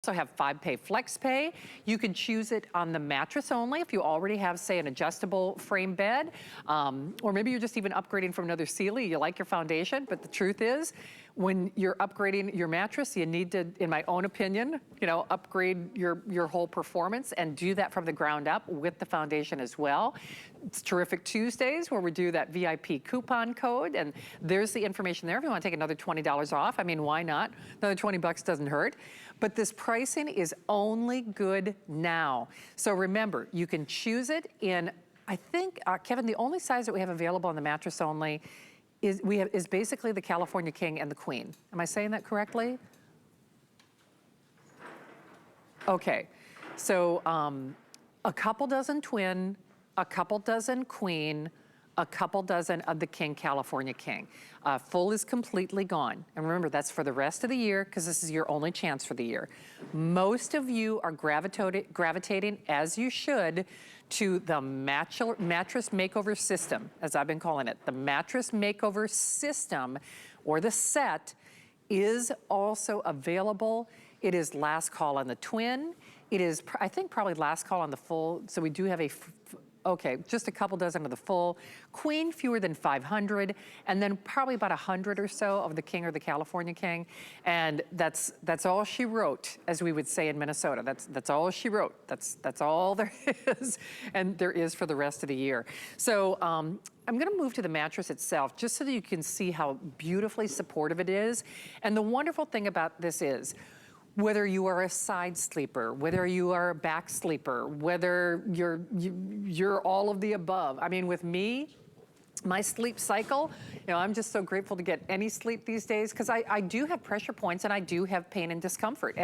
also have 5-pay flex pay. You can choose it on the mattress only if you already have, say, an adjustable frame bed, or maybe you're just even upgrading from another Sealy, you like your foundation, but the truth is, when you're upgrading your mattress, you need to, in my own opinion, you know, upgrade your whole performance and do that from the ground up with the foundation as well. It's Terrific Tuesdays where we do that VIP coupon code, and there's the information there if you want to take another $20 off. I mean, why not? Another 20 bucks doesn't hurt. But this pricing is only good now. So remember, you can choose it in, I think, Kevin, the only size that we have available on the mattress only is basically the California King and the Queen. Am I saying that correctly? Okay, so a couple dozen twin, a couple dozen queen, a couple dozen of the King, California King. Full is completely gone. And remember, that's for the rest of the year because this is your only chance for the year. Most of you are gravitating, as you should, to the mattress makeover system, as I've been calling it. The mattress makeover system, or the set, is also available. It is last call on the twin. It is, I think, probably last call on the full. So we do have a, okay, just a couple dozen of the full. Queen, fewer than 500, and then probably about 100 or so of the King or the California King. And that's all she wrote, as we would say in Minnesota. That's all she wrote. That's all there is, and there is for the rest of the year. So I'm gonna move to the mattress itself, just so that you can see how beautifully supportive it is. And the wonderful thing about this is, whether you are a side sleeper, whether you are a back sleeper, whether you're all of the above. I mean, with me, my sleep cycle, you know, I'm just so grateful to get any sleep these days because I do have pressure points and I do have pain and discomfort.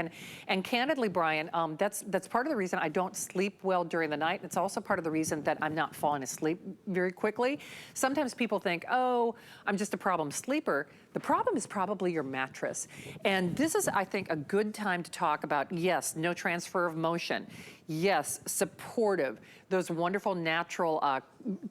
And candidly, Brian, that's part of the reason I don't sleep well during the night. It's also part of the reason that I'm not falling asleep very quickly. Sometimes people think, oh, I'm just a problem sleeper. The problem is probably your mattress. And this is, I think, a good time to talk about, yes, no transfer of motion. Yes, supportive, those wonderful natural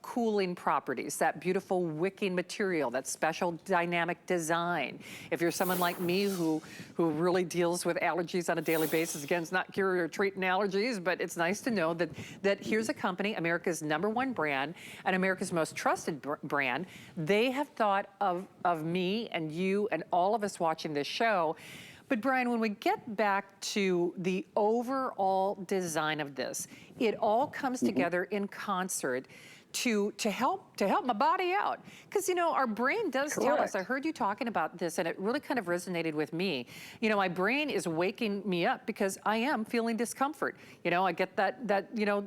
cooling properties, that beautiful wicking material, that special dynamic design. If you're someone like me who really deals with allergies on a daily basis, again, it's not cure or treating allergies, but it's nice to know that here's a company, America's #1 brand and America's most trusted brand. They have thought of me and you and all of us watching this show. But Brian, when we get back to the overall design of this, it all comes together in concert to help my body out. Because, you know, our brain does tell us, I heard you talking about this and it really kind of resonated with me. You know, my brain is waking me up because I am feeling discomfort. You know, I get that you know,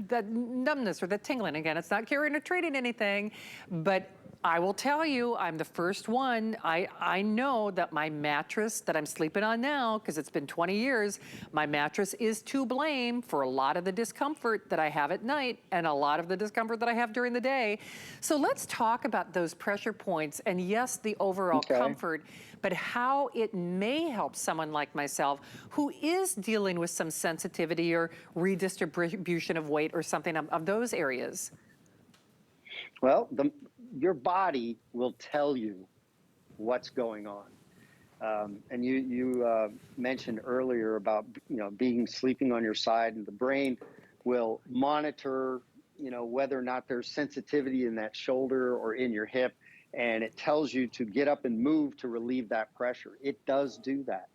that numbness or that tingling. Again, it's not curing or treating anything, but I will tell you, I'm the first one. I know that my mattress that I'm sleeping on now, because it's been 20 years, my mattress is to blame for a lot of the discomfort that I have at night and a lot of the discomfort that I have during the day. So let's talk about those pressure points and yes, the overall comfort, but how it may help someone like myself who is dealing with some sensitivity or redistribution of weight or something of those areas. Well, your body will tell you what's going on. And you mentioned earlier about, you know, sleeping on your side, and the brain will monitor, you know, whether or not there's sensitivity in that shoulder or in your hip, and it tells you to get up and move to relieve that pressure. It does do that.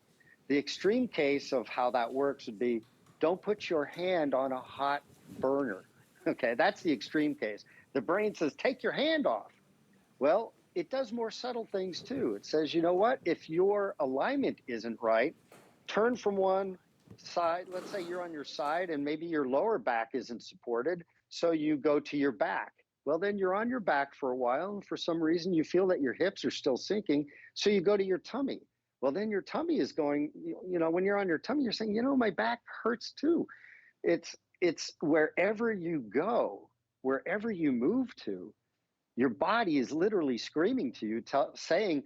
The extreme case of how that works would be, don't put your hand on a hot burner. Okay, that's the extreme case. The brain says, take your hand off. Well, it does more subtle things too. It says, you know what? If your alignment isn't right, turn from one side. Let's say you're on your side and maybe your lower back isn't supported. So you go to your back. Well, then you're on your back for a while. And for some reason, you feel that your hips are still sinking. So you go to your tummy. Well, then your tummy is going, you know, when you're on your tummy, you're saying, you know, my back hurts too. It's wherever you go, wherever you move to, your body is literally screaming to you, saying,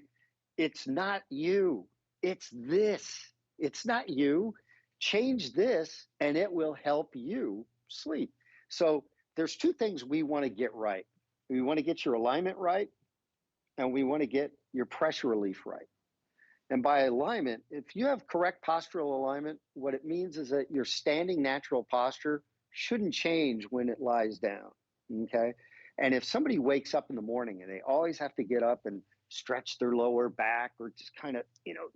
it's not you, it's this. It's not you. Change this and it will help you sleep. So there's two things we want to get right. We want to get your alignment right, and we want to get your pressure relief right. And by alignment, if you have correct postural alignment, what it means is that your standing natural posture shouldn't change when it lies down, okay? And if somebody wakes up in the morning and they always have to get up and stretch their lower back or just kind of,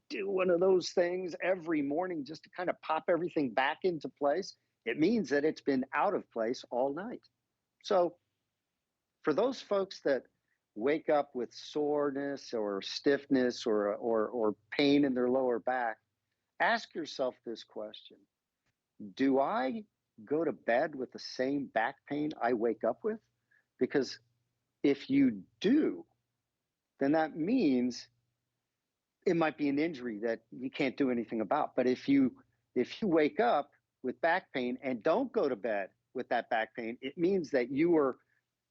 do one of those things every morning just to kind of pop everything back into place, it means that it's been out of place all night. So for those folks that wake up with soreness or stiffness or pain in their lower back, ask yourself this question. Do I go to bed with the same back pain I wake up with? Because if you do, then that means it might be an injury that you can't do anything about. But if you wake up with back pain and don't go to bed with that back pain, it means that you were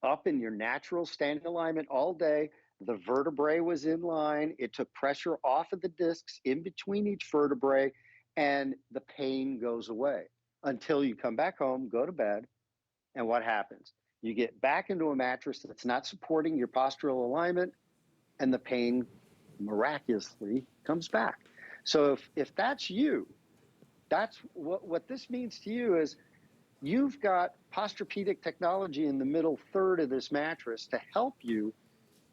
up in your natural standing alignment all day. The vertebrae was in line. It took pressure off of the discs in between each vertebrae, and the pain goes away until you come back home, go to bed, and what happens? You get back into a mattress that's not supporting your postural alignment, and the pain miraculously comes back. So if that's you, that's what this means to you is you've got Posturepedic technology in the middle third of this mattress to help you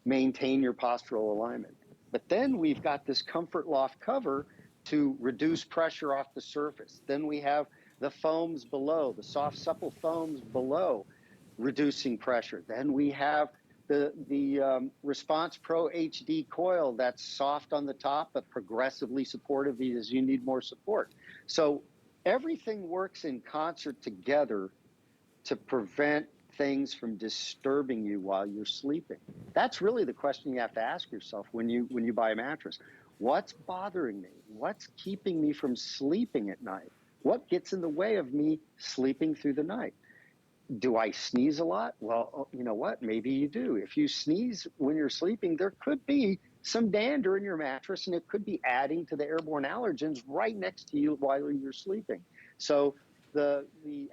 maintain your postural alignment. But then we've got this ComfortLoft cover to reduce pressure off the surface. Then we have the foams below, the soft, supple foams below, reducing pressure. Then we have the Response Pro HD coil that's soft on the top, but progressively supportive as you need more support. So everything works in concert together to prevent things from disturbing you while you're sleeping. That's really the question you have to ask yourself when you buy a mattress. What's bothering me? What's keeping me from sleeping at night? What gets in the way of me sleeping through the night? Do I sneeze a lot? Well, you know what? Maybe you do. If you sneeze when you're sleeping, there could be some dander in your mattress, and it could be adding to the airborne allergens right next to you while you're sleeping. So the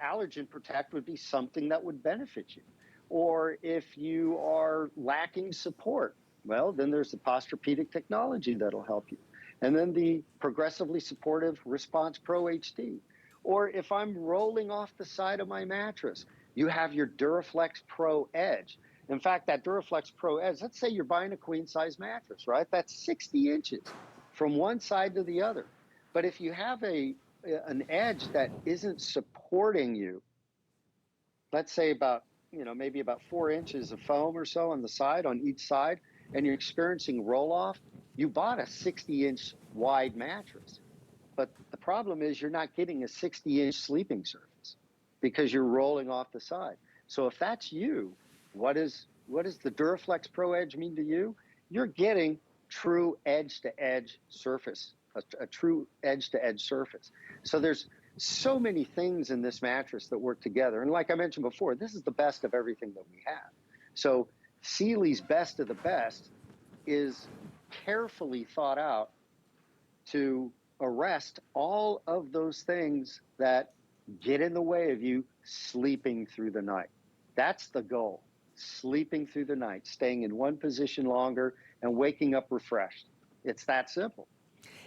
allergen protect would be something that would benefit you. Or if you are lacking support, well, then there's the Posturepedic technology that'll help you. And then the progressively supportive Response Pro HD. Or if I'm rolling off the side of my mattress, you have your Duraflex Pro Edge. In fact, that Duraflex Pro Edge, let's say you're buying a queen size mattress, right? That's 60 inches from one side to the other. But if you have an edge that isn't supporting you, let's say about, maybe about 4 inches of foam or so on the side, on each side, and you're experiencing roll off, you bought a 60-inch wide mattress. But the problem is you're not getting a 60-inch sleeping surface because you're rolling off the side. So if that's you, what does the Duraflex Pro Edge mean to you? You're getting true edge-to-edge surface, a true edge-to-edge surface. So there's so many things in this mattress that work together. And like I mentioned before, this is the best of everything that we have. So Sealy's best of the best is carefully thought out to arrest all of those things that get in the way of you sleeping through the night. That's the goal, sleeping through the night, staying in one position longer and waking up refreshed. It's that simple.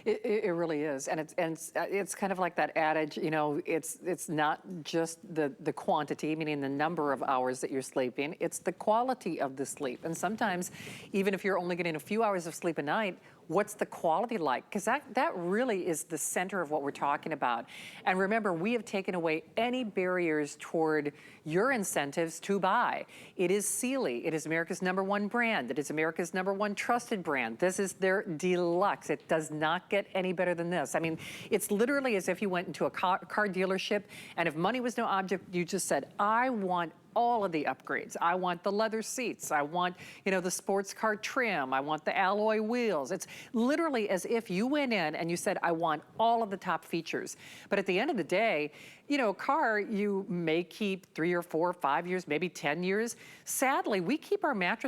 It really is, and it's kind of like that adage, it's not just the quantity, meaning the number of hours that you're sleeping, it's the quality of the sleep. And sometimes, even if you're only getting a few hours of sleep a night, what's the quality like? Because that really is the center of what we're talking about. And remember, we have taken away any barriers toward your incentives to buy. It is Sealy. It is America's #1 brand. It is America's #1 trusted brand. This is their deluxe. It does not get any better than this. I mean, it's literally as if you went into a car dealership, and if money was no object, you just said, I want all of the upgrades. I want the leather seats. I want, the sports car trim. I want the alloy wheels. It's literally as if you went in and you said, I want all of the top features. But at the end of the day, a car you may keep 3 or 4 or 5 years, maybe 10 years. Sadly, we keep our mattress